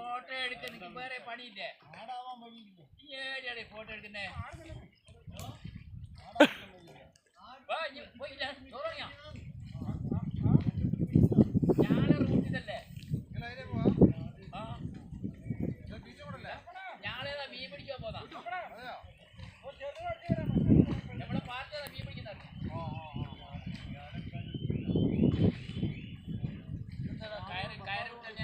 Photo എടുക്കുന്ന വേറെ പണിയില്ലേ photo എടുക്കുന്നേ പോയില്ല ചോറിയാ ഞാനെ റൂട്ടിതല്ലേ ഞാളേതാ മീൻ പിടിക്കാൻ പോതാ നമ്മളെ പാർട്ടിയേതാ മീൻ പിടിക്കുന്നത് കയറി വിട്ടേ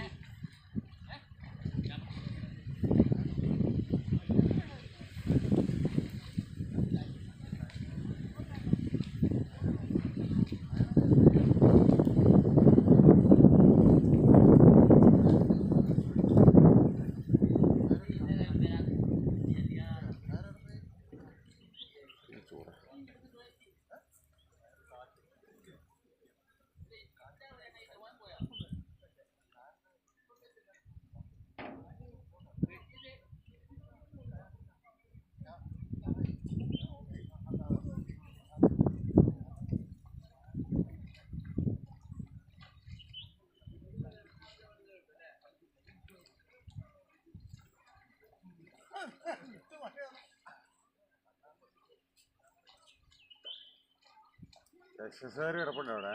എക്സസൈസ് കിടപ്പുണ്ട് അവിടെ.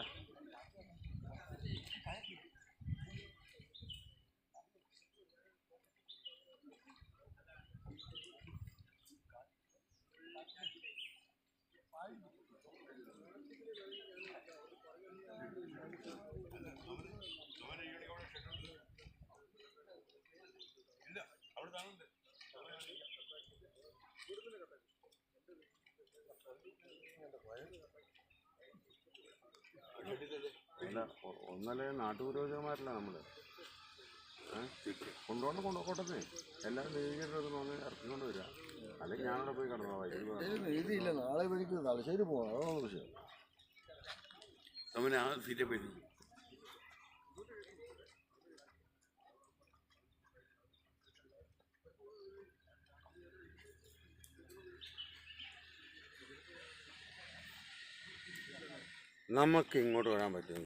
ഇല്ല, ഒന്നല്ലേ നാട്ടുപുരോഹിതന്മാരല്ല നമ്മള് കൊണ്ടുപോകട്ടെ. എല്ലാവരും നീങ്ങിട്ട് വന്ന് ഇറക്കിക്കൊണ്ട് വരിക. അല്ലെങ്കിൽ ഞാനവിടെ പോയി കിടന്നോ. രീതിയില്ല, നാളെ വിളിക്കുന്നത് തലശ്ശേരി പോകണം. അതാണ് വിഷയം. അവന് ആ സീറ്റേ പോയി. നമുക്ക് ഇങ്ങോട്ട് വരാൻ പറ്റും.